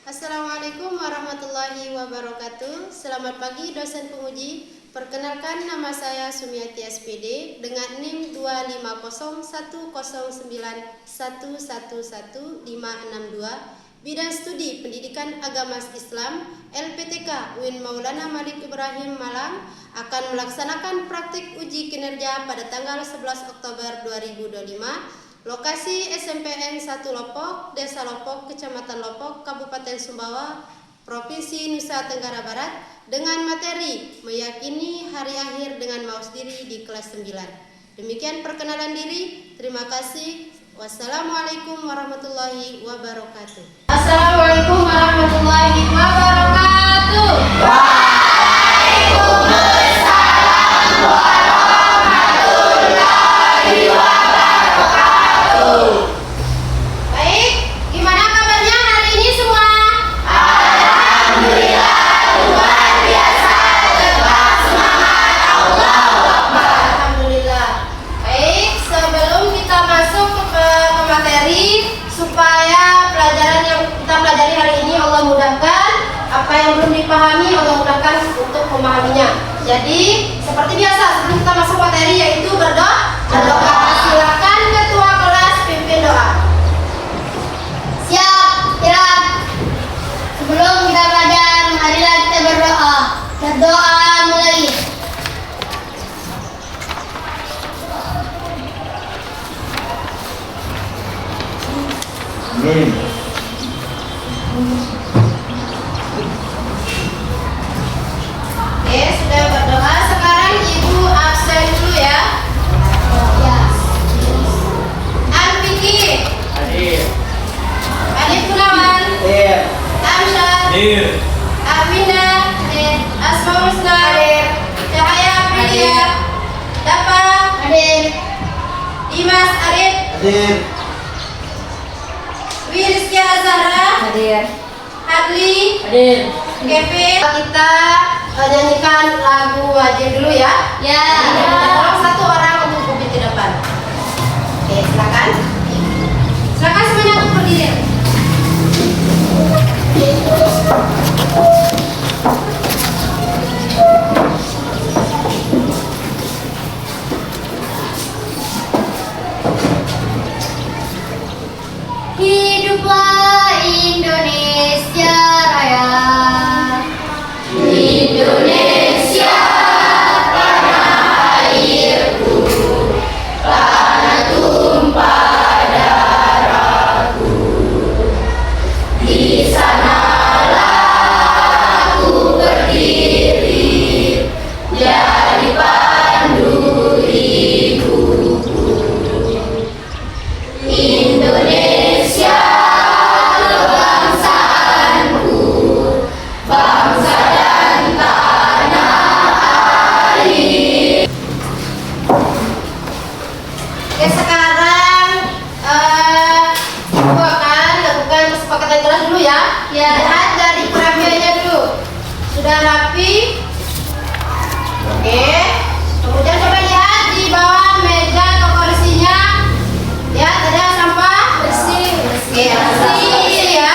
Assalamualaikum warahmatullahi wabarakatuh. Selamat pagi dosen penguji. Perkenalkan, nama saya Sumiati SPD dengan NIM 25109111562, bidang studi Pendidikan Agama Islam, LPTK UIN Maulana Malik Ibrahim Malang, akan melaksanakan praktik uji kinerja pada tanggal 11 Oktober 2025. Lokasi SMPN 1 Lopok, Desa Lopok, Kecamatan Lopok, Kabupaten Sumbawa, Provinsi Nusa Tenggara Barat, dengan materi meyakini hari akhir dengan mawas diri di kelas 9. Demikian perkenalan diri. Terima kasih. Wassalamualaikum warahmatullahi wabarakatuh. Assalamualaikum warahmatullahi wabarakatuh. Waalaikumsalam warahmatullahi wabarakatuh. Baik, gimana kabarnya hari ini semua? Alhamdulillah, luar biasa, tetap semangat, Allahu Akbar. Alhamdulillah. Baik, sebelum kita masuk ke materi, supaya pelajaran yang kita pelajari hari ini Allah mudahkan, apa yang belum dipahami Allah mudahkan untuk memahaminya. Jadi seperti biasa sebelum kita masuk materi yaitu berdoa. Silakan ketua kelas pimpin doa. Siap, Irat. Sebelum kita belajar, marilah kita berdoa. Berdoa mulai. Amin. Oke, sudah berdoa. Sekarang Ibu absen dulu ya. Ya. Al-Fikri, Hadir. Alif Gunawan, Hadir. Amsyad, Hadir. Amina, Asma Husna, Cahaya Aprilia, Dapa, Dimas Arif, Hadir. Wirizkia Zahra, Hadir. Hadli, Hadir. Kevin. Kita nyanyikan lagu wajib dulu ya. Ya. Tolong satu orang untuk pupit ke depan. Oke, silakan. Silakan semuanya untuk berdiri. Hiduplah Indonesia Raya. Indonesia tanah airku, tanah tumpah darahku. Di sanalah aku berdiri, jadi pandu hidupku. Indonesia kebangsaanku, bangsa dan tanah air. Oke, sekarang Ibu akan lakukan kesepakatan kelas dulu ya. Ya. Lihat dari perapiannya dulu. Sudah rapi? Oke. Kemudian coba lihat di bawah meja atau kursinya. Ya, ada sampah? Bersih. Oke, bersih ya.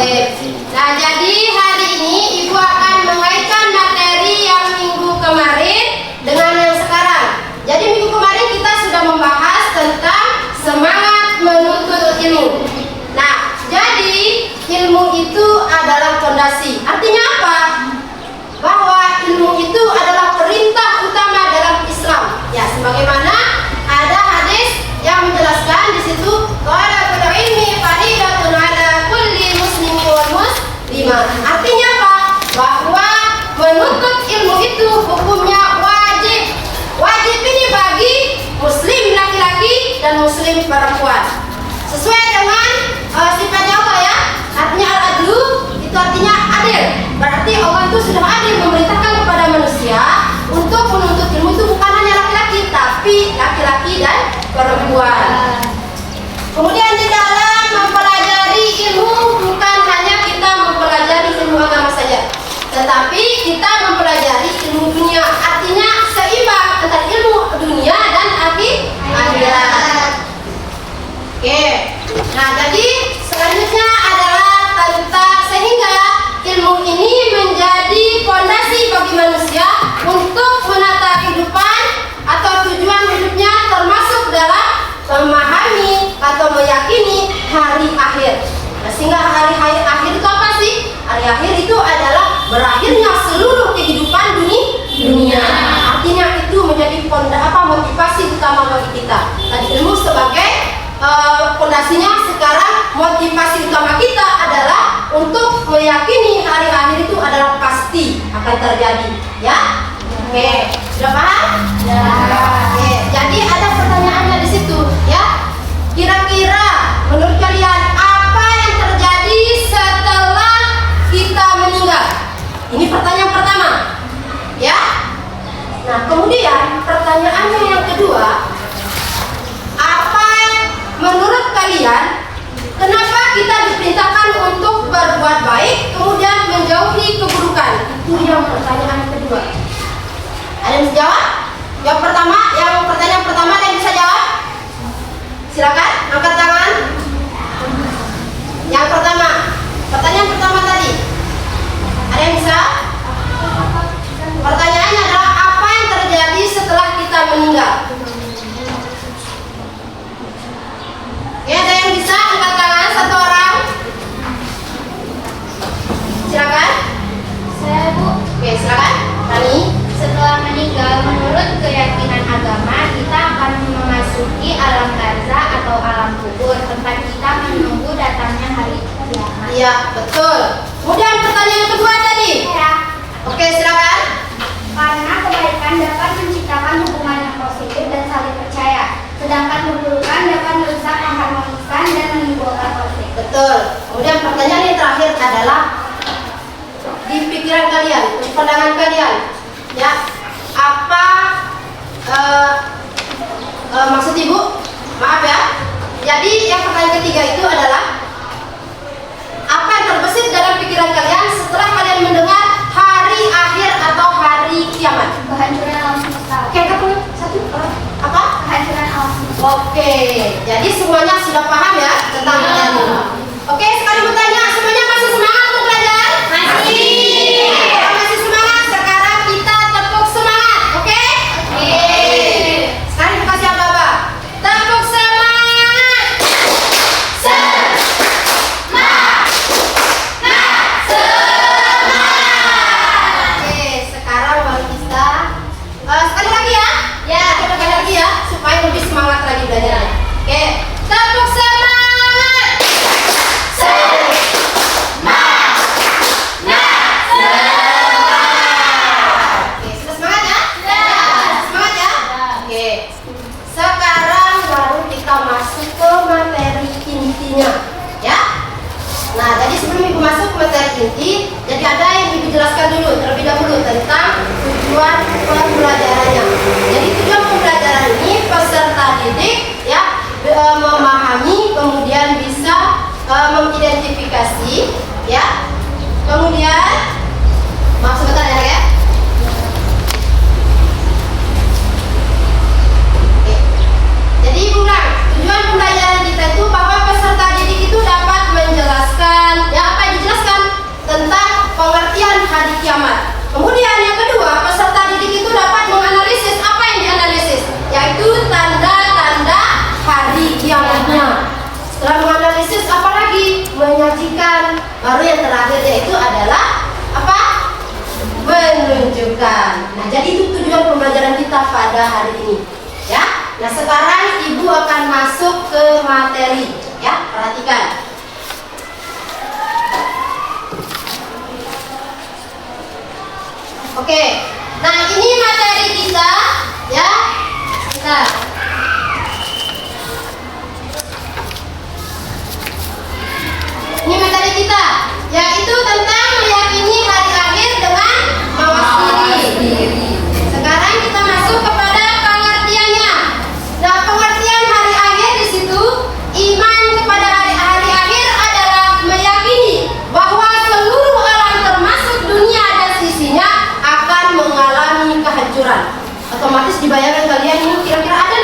Sip. Nah, jadi hari ini Ibu akan mengaitkan materi yang minggu kemarin dengan yang sekarang. Jadi minggu kemarin kita sudah membahas tentang semangat menuntut ilmu. Nah, jadi ilmu itu adalah fondasi. Artinya apa? Bahwa ilmu itu adalah perintah utama dalam Islam. Ya, sebagaimana ada hadis yang menjelaskan di situ, talabul ilmi faridatun ala kulli muslimin wal muslimah. Artinya apa? Bahwa menuntut ilmu itu hukumnya wajib. Wajib ini bagi muslim laki-laki dan muslim perempuan. Sesuai dengan sifatnya Allah ya. Artinya al-adlu itu artinya adil. Berarti Allah itu sudah adil memerintahkan kepada manusia untuk menuntut ilmu itu bukan hanya laki-laki, tapi laki-laki dan perempuan. Kemudian di dalam mempelajari ilmu bukan hanya kita mempelajari ilmu agama saja, tetapi kita mempelajari ilmu dunia. Artinya seimbang antara ilmu dunia dan akhirat. Oke. Nah, jadi selanjutnya adalah tentang akhir itu adalah berakhirnya seluruh kehidupan dunia. Artinya itu menjadi motivasi utama bagi kita. Tadi ilmu sebagai fondasinya, sekarang motivasi utama kita adalah untuk meyakini hari akhir itu adalah pasti akan terjadi, ya. Oke, sudah paham? Ya. Oke, jadi ada pertanyaannya di situ, ya. Kira-kira menurut kalian apa yang terjadi setelah kita meninggal? Ini pertanyaan pertama, ya. Nah, kemudian pertanyaannya yang kedua, apa menurut kalian kenapa kita diperintahkan untuk berbuat baik kemudian menjauhi keburukan? Itu yang pertanyaan kedua. Ada yang bisa jawab? Yang pertanyaan pertama ada yang bisa jawab? Silakan angkat tangan. Yang pertama, pertanyaan pertama tadi. Ada yang bisa? Pertanyaannya adalah apa yang terjadi setelah kita meninggal? Oke, ada yang bisa angkat tangan satu orang? Silakan. Saya, Bu. Oke, silakan. Rani. Setelah meninggal, menurut keyakinan agama, kita akan memasuki alam barzah atau alam kubur, tempat kita menunggu datangnya hari kiamat. Iya, betul. Kemudian pertanyaan kedua tadi. Ya, Oke, silakan. karena kebaikan dapat menciptakan hubungan yang positif dan saling percaya, sedangkan keburukan dapat merusak, mengharmoniskan, dan menimbulkan konflik. Betul. Kemudian pertanyaan yang terakhir adalah di pikiran kalian, di pandangan kalian, ya, apa maksud ibu? Maaf ya. Jadi yang pertanyaan ketiga itu adalah apa yang terbesit dalam pikiran kalian setelah kalian mendengar hari akhir atau hari kiamat? Kehancuran alam semesta. Oke, satu apa? Kehancuran alam semesta. Oke, jadi semuanya sudah paham ya tentang hal ini. Oke, sekarang bertanya, semuanya masih semangat untuk belajar? Masih. Kalau masih semangat, sekarang kita tepuk semangat, oke? Oke. Sekarang kita kasih apa? Tepuk semangat. Oke, sekarang baru bisa. Sekali lagi ya? Ya. Sekali lagi ya, supaya lebih semangat lagi belajarnya. Oke, tepuk semangat. Oke, sudah semangat ya? Semangat ya? Oke. Sekarang baru kita masuk ke materi intinya, ya. Nah, jadi sebelum ibu masuk ke materi inti, jadi ada yang ibu jelaskan dulu terlebih dahulu tentang tujuan pembelajarannya. Jadi tujuan pembelajaran ini peserta didik, ya, memahami, kemudian bisa mengidentifikasi, ya. Kemudian maaf sebentar ya. Oke. Jadi ibu ulang, tujuan pembelajaran kita itu bahwa peserta didik itu dapat menjelaskan, ya, apa yang dijelaskan tentang pengertian hari kiamat. Kemudian yang kedua, peserta didik itu dapat menganalisis apa yang dianalisis, yaitu tanda-tanda hari kiamatnya. Setelah menganalisis, apalagi menyajikan. Baru yang terakhir yaitu adalah apa? Menunjukkan. Nah, jadi itu tujuan pembelajaran kita pada hari ini, ya. Nah, sekarang ibu akan masuk ke materi, ya. Perhatikan. Oke. Nah, ini materi kita, ya. Bentar. Ini materi kita, yaitu tentang meyakini hari akhir dengan mawas diri. Sekarang kita masuk kepada pengertiannya. Nah, pengertian hari akhir di situ, iman kepada hari akhir adalah meyakini bahwa seluruh alam termasuk dunia dan sisinya akan mengalami kehancuran. Otomatis dibayangkan kalian ini kira-kira ada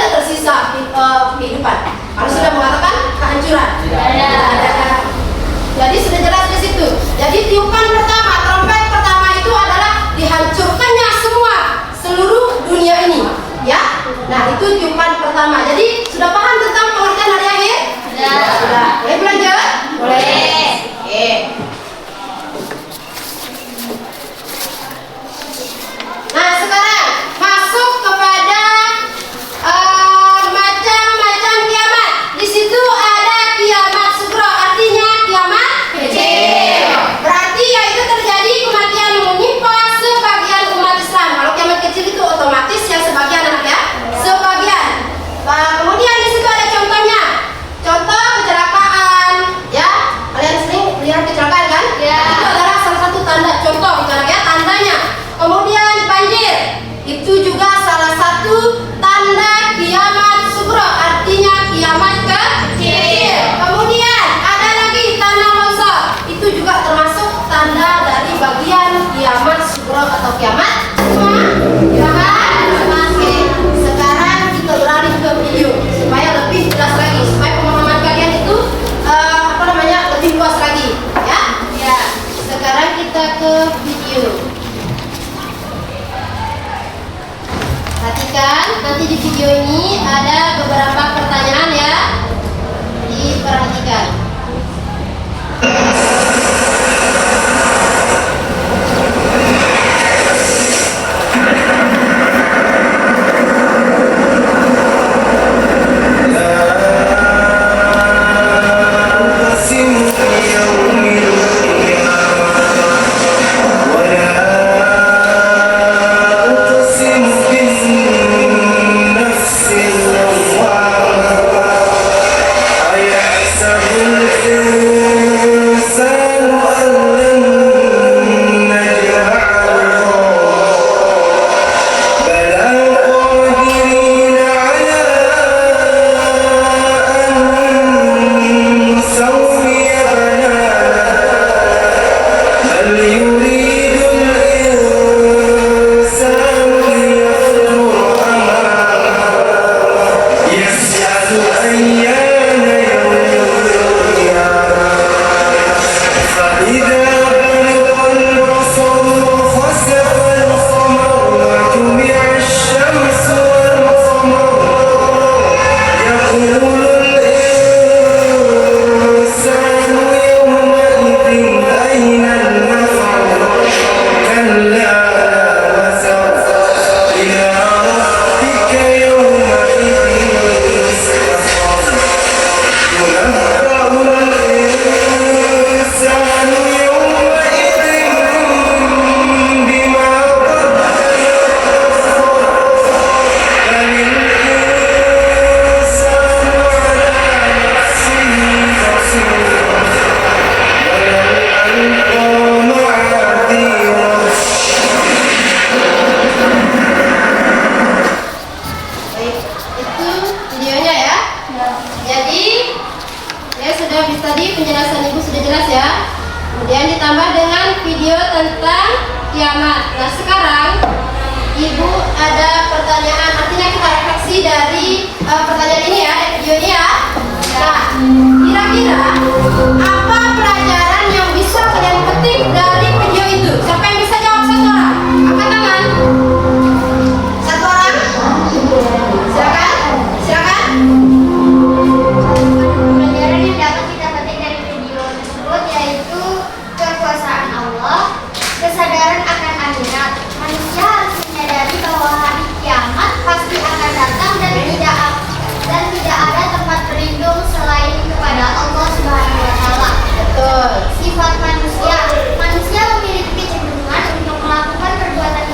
أيان يوم القيامة فإذا برق البصر وخسف القمر وجمع الشمس والقمر يقول الإنسان يومئذ أين المفر كلا لا وزر إلى ربك يومئذ المستقر ينبأ الإنسان يومئذ بما قدم بل الإنسان على نفسه بصير ولو ألقى معاذيره Baik, itu videonya ya. Jadi ya sudah habis tadi penjelasan ibu sudah jelas ya. Kemudian ditambah dengan video tentang kiamat. Nah sekarang ibu ada pertanyaan, artinya kita refleksi dari pertanyaan ini ya, video ini ya. Nah kira-kira apa pelajaran yang bisa kalian petik dari video itu? Siapa yang bisa jawab satu orang? Angkat tangan. Satu orang. Silakan. Pelajaran yang dapat kita petik dari video tersebut yaitu kekuasaan Allah, kesadaran akan akhirat. Manusia harus menyadari bahwa hari kiamat pasti akan datang dan tidak ada tempat berlindung selain kepada Allah Subhanahu wa taala. Betul. Sifat manusia memiliki kecenderungan untuk melakukan perbuatan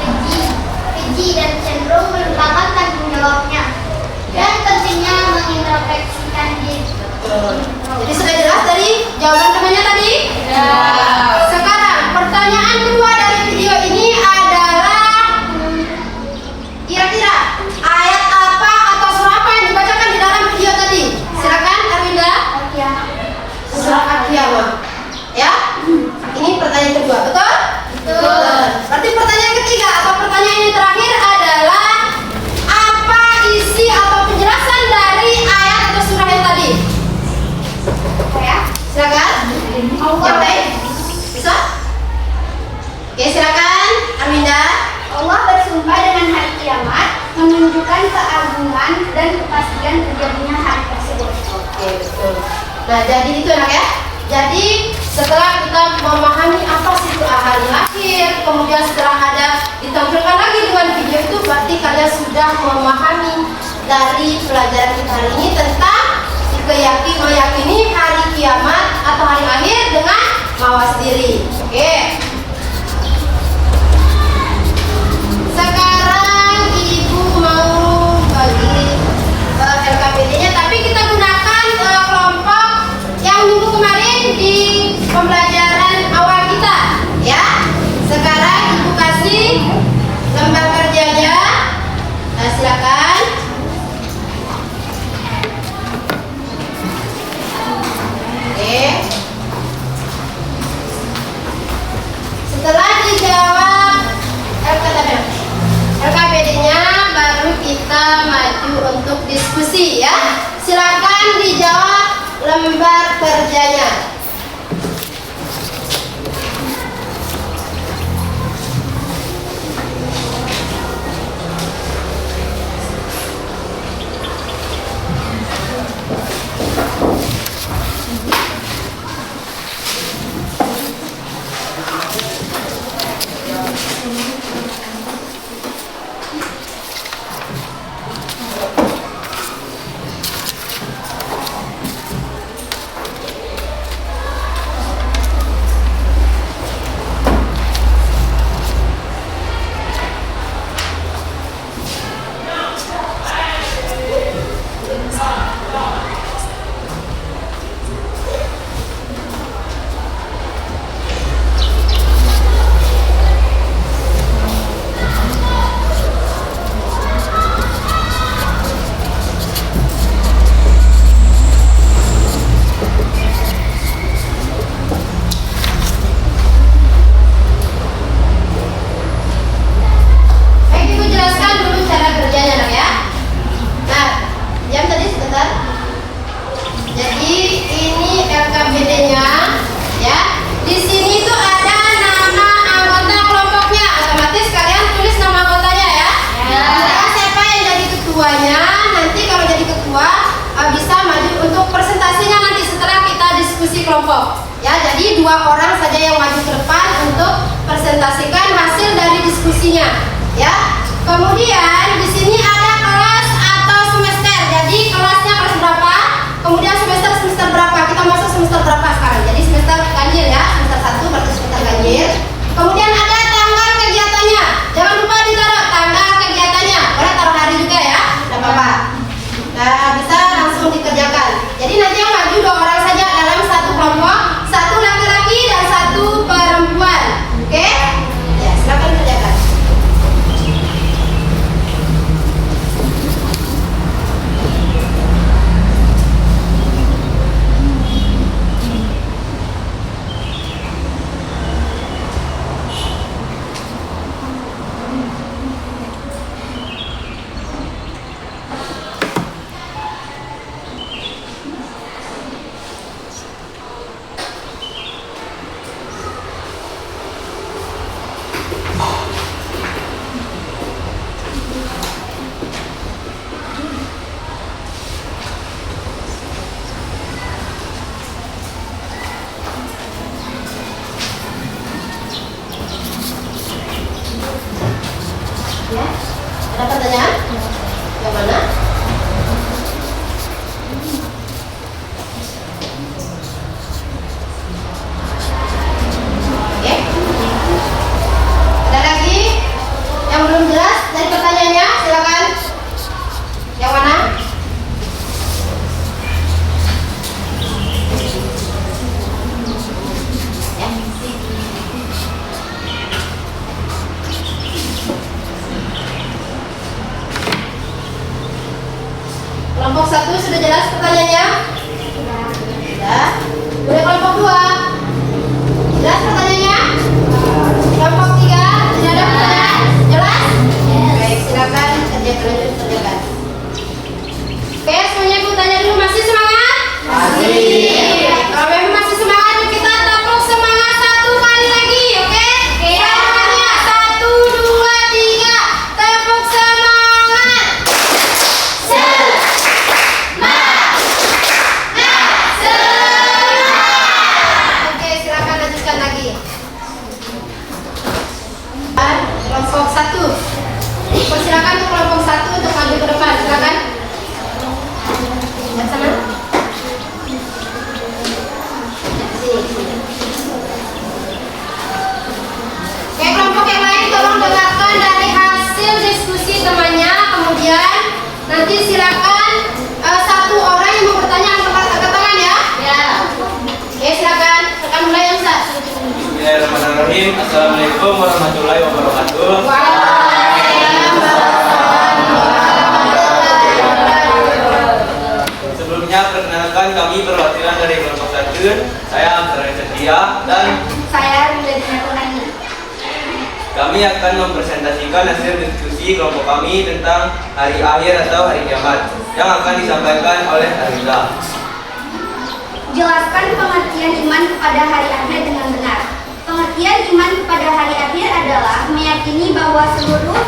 keji dan cenderung melupakan tanggung jawabnya. Dan pentingnya mengintrospeksikan diri. Jadi sudah jelas dari jawaban temannya tadi? Ya. Sekarang pertanyaan kedua dari video ini adalah kira-kira ayat apa atau surah apa yang dibacakan di dalam video tadi? Silakan Arwinda. Surah Al-Qiyamah. Ya? Ini pertanyaan kedua, betul? Betul. Berarti pertanyaan ketiga atau pertanyaan yang terakhir adalah apa isi atau penjelasan dari ayat atau surah yang tadi? Silakan. Yang lain? Bisa? Oke, silakan Arminda. Allah bersumpah dengan hari kiamat menunjukkan keagungan dan kepastian terjadinya hari tersebut. Oke, betul. Nah, jadi itu anak ya. Jadi setelah kita memahami apa sih itu hari lahir, kemudian setelah ada ditampilkan lagi dengan video itu, berarti kalian sudah memahami dari pelajaran kita hari ini tentang meyakini hari kiamat atau hari akhir dengan mawas diri. Oke. Sekarang ibu mau bagi LKPD-nya, tapi kita gunakan kelompok yang minggu kemarin di pembelajaran awal kita, ya. Sekarang ibu kasih lembar kerjanya. Nah, silakan. Oke. Setelah dijawab LKPD-nya, baru kita maju untuk diskusi ya. Silakan dijawab lembar kerjanya. Ya, jadi 2 orang saja yang maju ke depan untuk presentasikan hasil dari diskusinya. Ya. Kemudian di sini ada kelas atau semester. Jadi kelasnya kelas berapa? Kemudian semester berapa? Kita masuk semester berapa sekarang? Jadi semester ganjil ya, semester 1 berarti semester ganjil. Kemudian ada tanggal kegiatannya. Jangan lupa ditaruh tanggal kegiatannya. Boleh taruh hari juga ya, tidak apa-apa. Nah, bisa langsung dikerjakan. Jadi nanti yang maju 2 orang saja dalam satu kelompok, 1 laki-laki dan 1 perempuan. Oke? Ya, silakan kerjakan. Ya, ada pertanyaan? Yang mana? Oke. Ada lagi yang belum jelas dari pertanyaannya? Silakan. Yang mana? Ya. Kelompok 1 sudah jelas pertanyaannya? Sudah. Boleh kelompok 2? Jelas pertanyaannya? Kelompok 3 tidak ada pertanyaan? Jelas? Baik, silakan kerjakan. Oke, semuanya aku tanya dulu, masih semangat? Masih. Kalau memang masih semangat, kita tepuk semangat 1 kali lagi, oke? Semuanya 1, 2, 3, tepuk semangat. Oke, silakan lanjutkan lagi. Kelompok 1. Persilakan untuk kelompok 1 untuk maju ke depan, silakan. Lihat sana. Oke, kelompok yang lain tolong dengarkan dari hasil diskusi temannya. Kemudian nanti silakan 1 orang yang mau bertanya angkat tangan ya. Ya. Oke, silakan. Akan mulai yang Ustaz. Bismillahirrahmanirrahim. Assalamualaikum warahmatullahi wabarakatuh. Sebelumnya perkenalkan kami perwakilan dari kelompok 1. Saya Amsar Setia dan Saya Ridha Nurani. kami akan mempresentasikan hasil diskusi kelompok kami tentang hari akhir atau hari kiamat yang akan disampaikan oleh Arisa. Jelaskan pengertian iman kepada hari akhir dengan benar. Pengertian iman kepada hari akhir adalah meyakini bahwa seluruh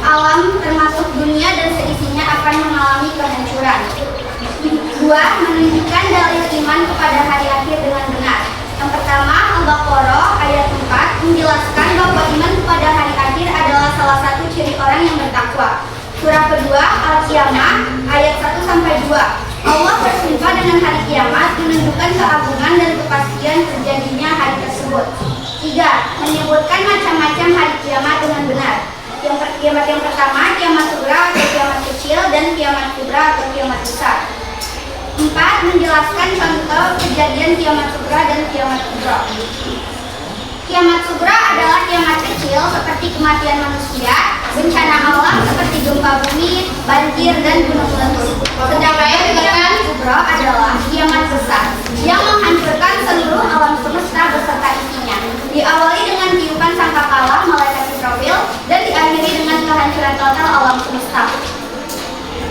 alam termasuk dunia dan seisinya akan mengalami kehancuran. 2. Menunjukkan dalil iman kepada hari akhir dengan benar. Yang pertama, Al-Baqarah ayat 4 menjelaskan bahwa iman kepada hari akhir adalah salah satu ciri orang yang bertakwa. Surah kedua, Al-Qiyamah ayat 1-2. Allah bersumpah dengan hari kiamat menunjukkan keagungan dan kepastian terjadinya hari tersebut. 3. Menyebutkan macam-macam hari kiamat dengan benar. Kiamat yang pertama, kiamat sugra atau kiamat kecil, dan kiamat kubra atau kiamat besar. 4. Menjelaskan contoh kejadian kiamat sugra dan kiamat kubra. Kiamat sugra adalah kiamat kecil seperti kematian manusia, bencana alam seperti gempa bumi, banjir, dan gunung meletus. Sedangkan kiamat kubra adalah kiamat besar yang menghancurkan seluruh alam semesta beserta isinya. Diawali dengan tiupan sangkakala malaikat Israfil dan diakhiri dengan kehancuran total alam semesta.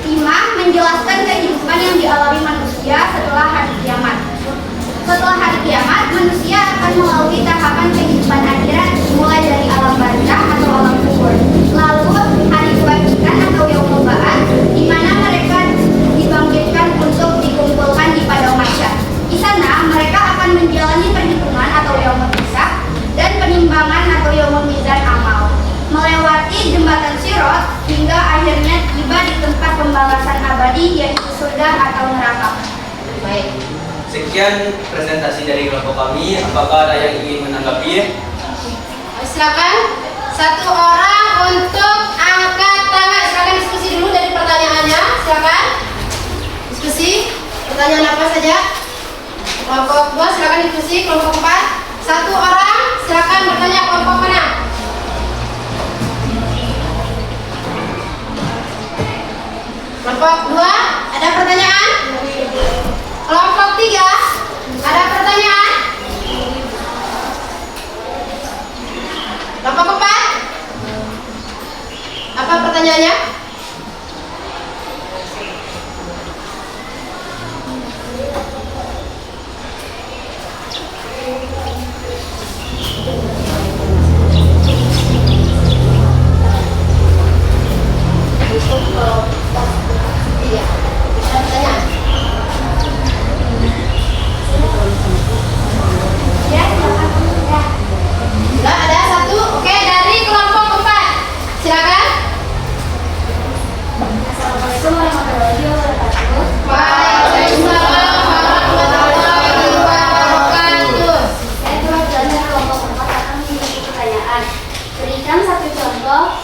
5. Menjelaskan kehidupan yang dialami manusia setelah hari kiamat. Setelah hari kiamat, manusia akan melalui tahapan kehidupan akhirat mulai dari alam barzakh atau alam kubur. Lalu hari kebangkitan atau yaumul ba'ats, di mana mereka dibangkitkan untuk Demikian presentasi dari kelompok kami. Apakah ada yang ingin menanggapi? Silakan satu orang untuk angkat tangan. Silakan diskusi dulu dari pertanyaannya. Silakan diskusi. Pertanyaan apa saja? Kelompok 2 silakan diskusi. Kelompok 4 satu orang silakan bertanya. Kelompok mana? Kelompok 2 ada pertanyaan? Kelompok 3 ada pertanyaan? Kelompok 4 apa pertanyaannya? Iya, ada pertanyaan? Ya, silakan. Ya. Sudah ada satu. Oke, dari kelompok 4 silakan. Assalamualaikum warahmatullahi wabarakatuh. Waalaikumsalam warahmatullahi wabarakatuh. Saya kebetulan dari kelompok 4 akan memiliki pertanyaan. Berikan satu contoh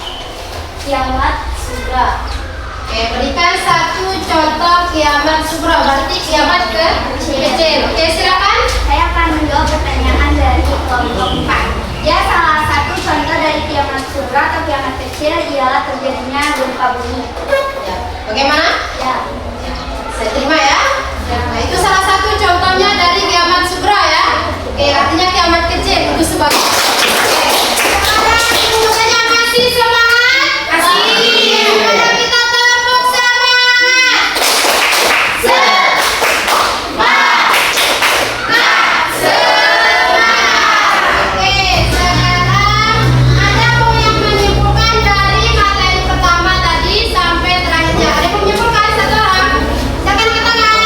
kiamat sugra. Oke, berikan satu contoh kiamat sugra. Berarti kiamat kecil. Oke, silakan. Saya akan menjawab pertanyaan dari kelompok 4. Ya, salah satu contoh dari kiamat sugra atau kiamat kecil ialah terjadinya gempa bumi. Ya. Bagaimana? Ya, Saya terima ya. Nah, itu salah satu contohnya dari kiamat sugra ya. Oke, artinya kiamat kecil itu sebagai. Oke. Sekarang semuanya masih semangat? Masih. Mari kita tepuk semangat. Oke, sekarang ada mau yang menyimpulkan dari materi pertama tadi sampai terakhirnya. Ada yang menyimpulkan satu orang? Silakan angkat tangan.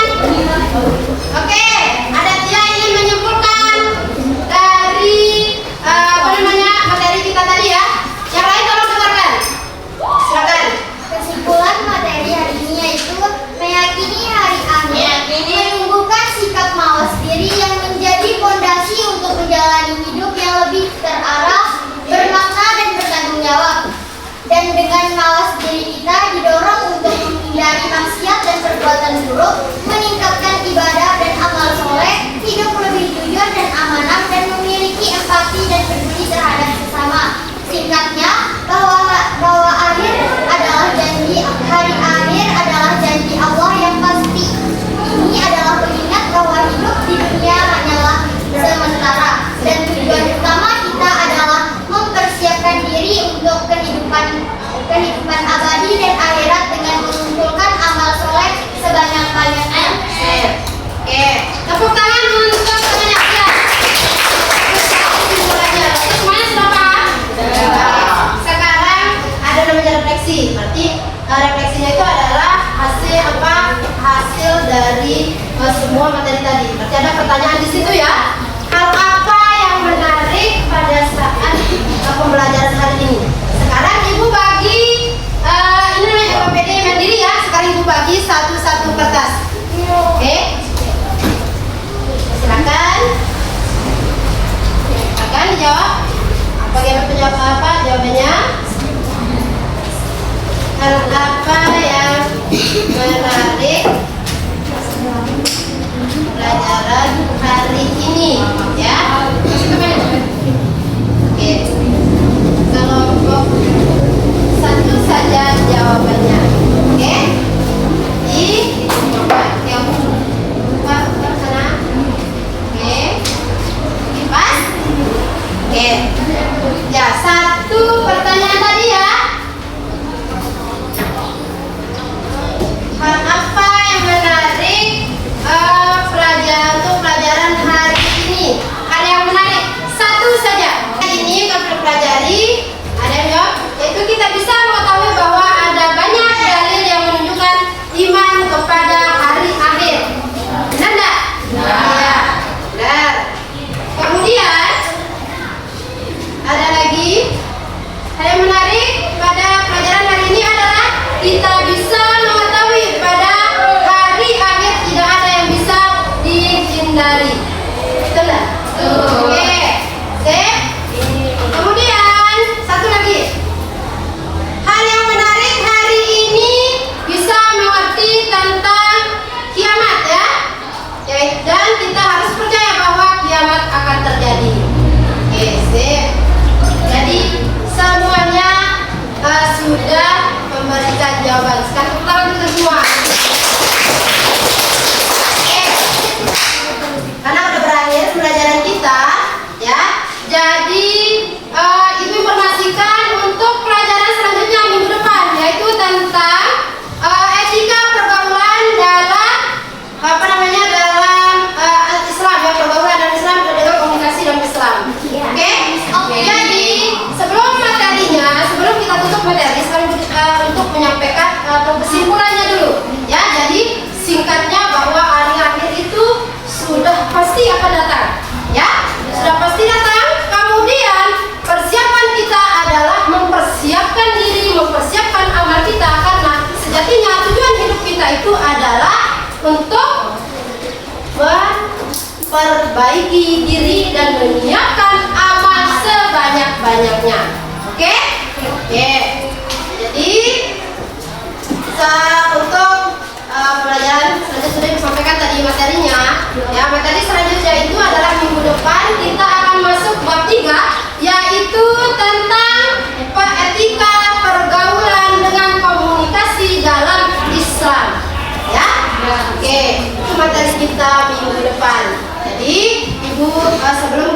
Oke, ada dia ingin menyimpulkan dari apa namanya materi kita tadi ya. Yang lain tolong dengarkan. Silakan. kesimpulan materi hari ini yaitu meyakini hari akhir menumbuhkan sikap mawas diri yang menjadi fondasi untuk menjalani hidup yang lebih terarah, bermakna dan bertanggung jawab. Dan dengan mawas diri kita didorong untuk menghindari maksiat dan perbuatan buruk, meningkatkan ibadah dan amal soleh, hidup lebih jujur dan amanah, dan memiliki empati dan peduli terhadap sesama. Singkatnya, bahwa akhir adalah janji, hari akhir adalah janji Allah yang pasti. Ini adalah pengingat bahwa hidup di dunia hanyalah sementara, dan tujuan utama kita adalah mempersiapkan diri untuk kehidupan abadi dan akhirat dengan mengumpulkan amal soleh sebanyak-banyaknya. Oke, tepuk tangan untuk temannya ya. Kesimpulannya, semuanya sudah paham? Sekarang ada namanya refleksi. Berarti refleksinya itu adalah hasil apa? Hasil dari semua materi tadi. Berarti ada pertanyaan di situ ya. Hal apa yang menarik pada saat pembelajaran hari ini? Sekarang ibu bagi ini namanya PPD mandiri ya. Sekarang ibu bagi satu-satu kertas. Oke. Silakan. Silakan dijawab. Bagaimana penjawab apa? Jawabannya. Hal apa yang menarik pelajaran hari ini? Ya. Oke. Kelompok 1 saja jawabannya. Oke. Coba yang buka ke sana. Oke. Pas. Oke. Ya, satu pertanyaan tadi ya. Hal apa yang menarik pelajaran hari ini? Dan kita harus percaya bahwa kiamat akan terjadi. Oke, sip. Jadi semuanya sudah memberikan jawaban. Sekarang tepuk tangan kita semua. Karena udah berakhir pembelajaran kita, ya. Jadi ibu informasikan untuk pelajaran selanjutnya minggu depan, yaitu tentang etika pergaulan dalam dalam Islam, ya, pergaulan dalam Islam dengan komunikasi dalam Islam. Oke. Jadi sebelum kita tutup materi, sekarang untuk menyampaikan kesimpulannya dulu, ya. Jadi singkatnya bahwa hari akhir itu sudah pasti akan datang, ya, sudah pasti datang. Kemudian persiapan kita adalah mempersiapkan diri, mempersiapkan amal kita, karena sejatinya tujuan hidup kita itu adalah untuk memperbaiki diri dan menyiapkan amal sebanyak-banyaknya. Oke? Jadi untuk pelajaran selanjutnya sudah disampaikan tadi materinya. Ya, materi selanjutnya itu adalah minggu depan kita akan masuk bab 3, yaitu tentang etika pergaulan dengan komunikasi dalam Islam. Ya, oke, itu materi kita minggu depan. Jadi ibu sebelum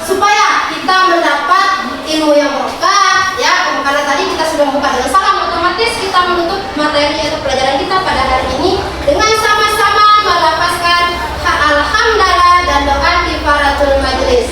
supaya kita mendapat ilmu yang berkah, ya, karena tadi kita sudah membuka dengan salam, otomatis kita menutup materi atau pelajaran kita pada hari ini dengan sama-sama melafazkan alhamdulillah dan doa kifaratul majlis.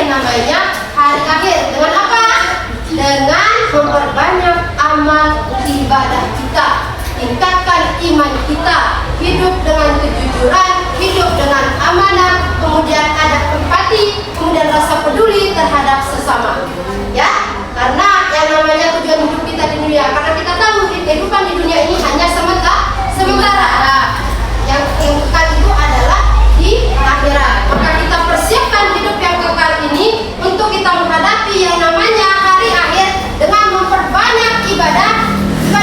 Namanya hari akhir dengan apa? Dengan memperbanyak amal ibadah kita, tingkatkan iman kita, hidup dengan kejujuran, hidup dengan amanah, kemudian ada empati, kemudian rasa peduli terhadap sesama. Ya, karena yang namanya tujuan hidup kita di dunia, karena kita tahu kehidupan di dunia ini hanya sementara. Yang kekal itu adalah di akhirat. Maka kita persiapkan hidup yang kekal ini untuk kita menghadapi yang namanya hari akhir dengan memperbanyak ibadah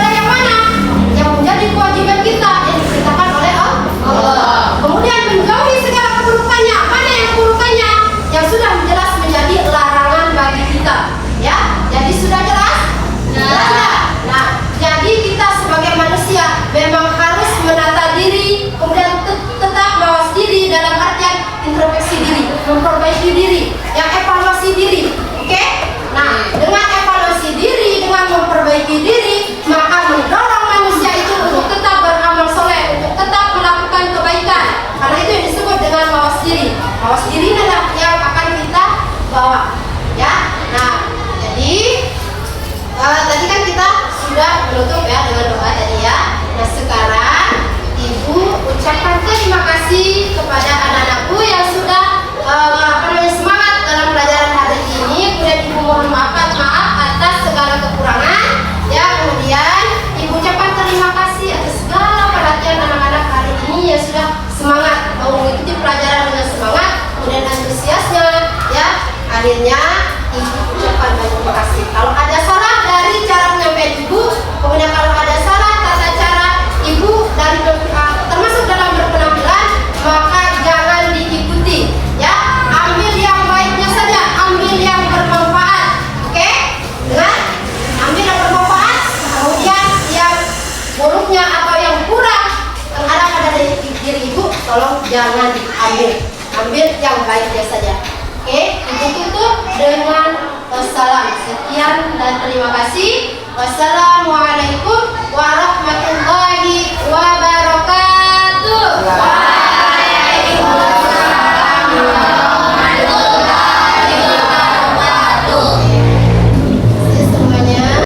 yang mana? Yang menjadi kewajiban kita yang diperintahkan oleh Allah. Kemudian menjauhi segala keburukannya. Mana yang keburukannya? Yang sudah jelas menjadi larangan bagi kita. Ya, jadi sudah jelas? Nah, jadi kita sebagai manusia memang harus menata diri, kemudian tetap mawas diri dalam artian introspeksi diri, memperbaiki diri, yang evaluasi diri. Oke? Nah, dengan evaluasi diri, dengan memperbaiki diri, maka mendorong manusia itu untuk tetap beramal soleh, untuk tetap melakukan kebaikan. Karena itu yang disebut dengan mawas diri. Mawas diri adalah yang akan kita bawa. Ya. Nah, jadi tadi kan kita sudah menutup ya dengan doa tadi ya. Nah, sekarang ibu ucapkan terima kasih kepada anak-anakku yang sudah semangat dalam pelajaran hari ini. Kemudian ibu mohon maaf atas segala kekurangan. Ya, kemudian ibu ucapkan terima kasih atas segala perhatian anak-anak hari ini yang sudah semangat mau mengikuti pelajaran dengan semangat, kemudian antusiasnya. Ya, akhirnya ibu ucapkan terima kasih. Kalau ada salah dari cara menyampaikan ibu, kemudian kalau ada salah tata cara ibu dari termasuk dalam berpenampilan, maka jangan diikuti. Ya, ambil yang baiknya saja, ambil yang bermanfaat. Oke? Dengar? Ambil yang bermanfaat, kemudian yang buruknya atau yang kurang terhadap pada diri ibu, tolong jangan diambil. Ambil yang baiknya saja. Oke, ibu tutup dengan wassalam. Sekian dan terima kasih. Wassalamualaikum.